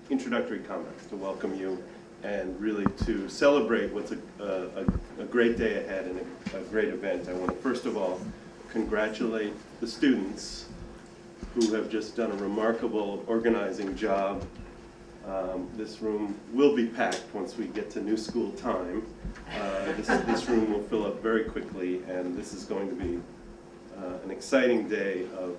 introductory comments to welcome you and really to celebrate what's a great day ahead and a great event. I want to first of all congratulate the students who have just done a remarkable organizing job. This room will be packed once we get to new school time. This room will fill up very quickly, and this is going to be an exciting day of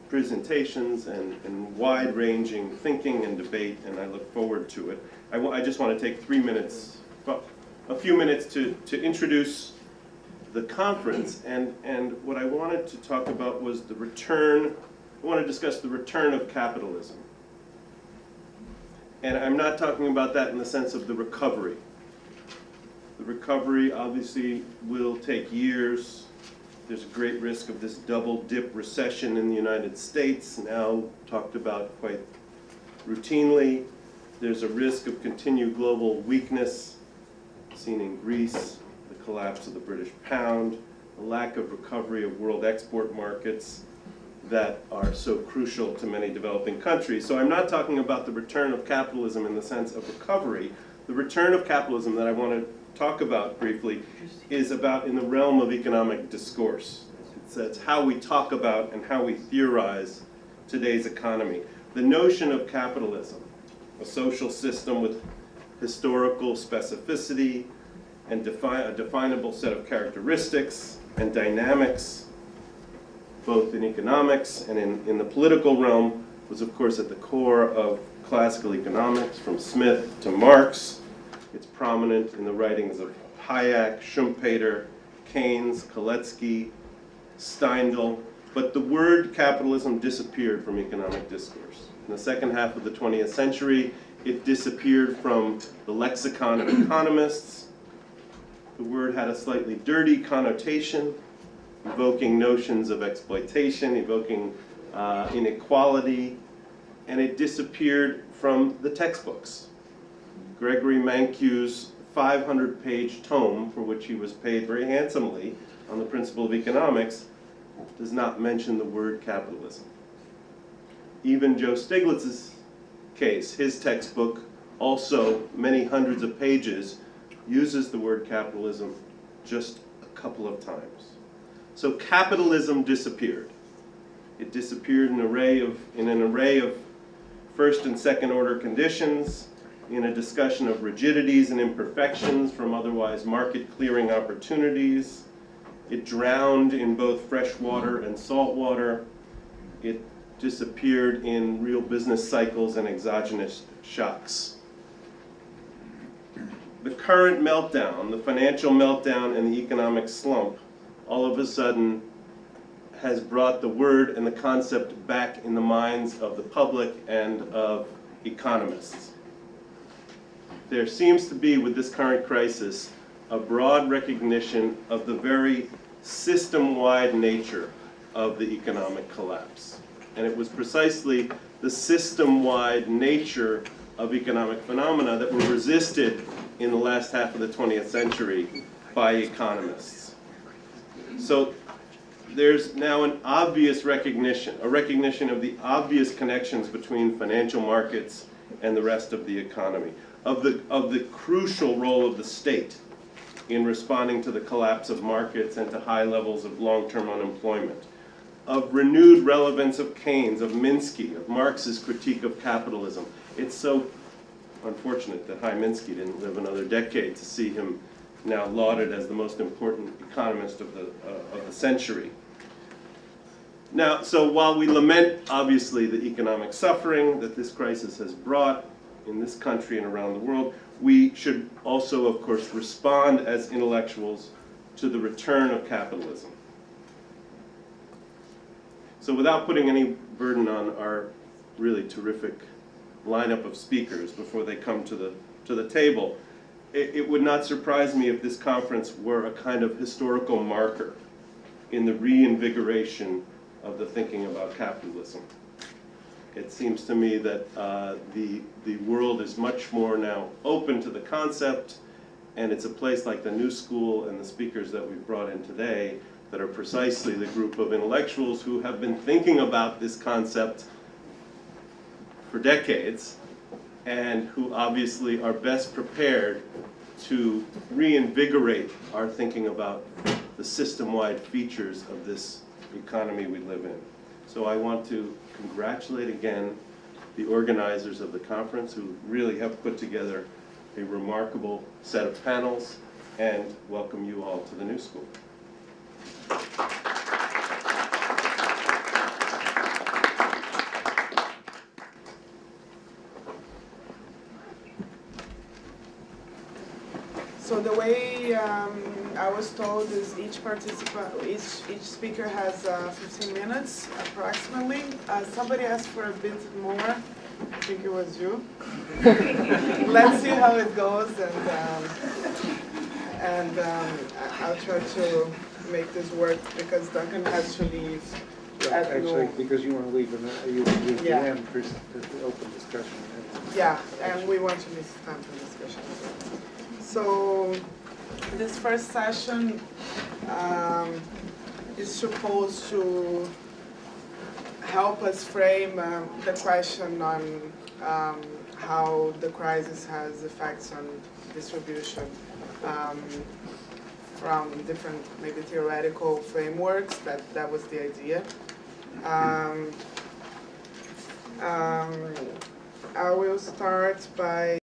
presentations and wide-ranging thinking and debate, and I look forward to it. I just want to take 3 minutes, well, a few minutes to introduce the conference, and what I wanted to talk about was the return. I want to discuss the return of capitalism. And I'm not talking about that in the sense of the recovery. The recovery obviously will take years. There's a great risk of this double-dip recession in the United States, now talked about quite routinely. There's a risk of continued global weakness, seen in Greece, the collapse of the British pound, a lack of recovery of world export markets that are so crucial to many developing countries. So I'm not talking about the return of capitalism in the sense of recovery. The return of capitalism that I want to talk about briefly is about in the realm of economic discourse. It's how we talk about and how we theorize today's economy. The notion of capitalism, a social system with historical specificity and a definable set of characteristics and dynamics, both in economics and in the political realm, was of course at the core of classical economics from Smith to Marx. It's prominent in the writings of Hayek, Schumpeter, Keynes, Kalecki, Steindl, but the word capitalism disappeared from economic discourse. In the second half of the 20th century, it disappeared from the lexicon of economists. The word had a slightly dirty connotation, evoking notions of exploitation, evoking inequality, and it disappeared from the textbooks. Gregory Mankiw's 500-page tome, for which he was paid very handsomely on the principle of economics, does not mention the word capitalism. Even Joe Stiglitz's case, his textbook, also many hundreds of pages, uses the word capitalism just a couple of times. So capitalism disappeared. It disappeared in an array of first and second order conditions, in a discussion of rigidities and imperfections from otherwise market clearing opportunities. It drowned in both fresh water and salt water. It disappeared in real business cycles and exogenous shocks. The current meltdown, the financial meltdown and the economic slump, all of a sudden has brought the word and the concept back in the minds of the public and of economists. There seems to be, with this current crisis, a broad recognition of the very system-wide nature of the economic collapse. And it was precisely the system-wide nature of economic phenomena that were resisted in the last half of the 20th century by economists. So there's now an obvious recognition, a recognition of the obvious connections between financial markets and the rest of the economy, of the crucial role of the state in responding to the collapse of markets and to high levels of long-term unemployment, of renewed relevance of Keynes, of Minsky, of Marx's critique of capitalism. It's so unfortunate that Chaim Minsky didn't live another decade to see him now lauded as the most important economist of the century. Now, so while we lament, obviously, the economic suffering that this crisis has brought in this country and around the world, we should also, of course, respond as intellectuals to the return of capitalism. So without putting any burden on our really terrific lineup of speakers before they come to the table, it would not surprise me if this conference were a kind of historical marker in the reinvigoration of the thinking about capitalism. It seems to me that the world is much more now open to the concept, and it's a place like the New School and the speakers that we've brought in today that are precisely the group of intellectuals who have been thinking about this concept for decades, and who obviously are best prepared to reinvigorate our thinking about the system-wide features of this economy we live in. So I want to congratulate again the organizers of the conference, who really have put together a remarkable set of panels, and welcome you all to the New School. So the way I was told is each speaker has 15 minutes approximately. Somebody asked for a bit more. I think it was you. Let's see how it goes, and I'll try to make this work because Duncan has to leave. Actually, because you want to leave, and you want to leave Yeah. the end for the open discussion. Yeah, and we want to leave time for discussion as well. So this first session is supposed to help us frame the question on how the crisis has effects on distribution from different, maybe theoretical frameworks. That was the idea. I will start by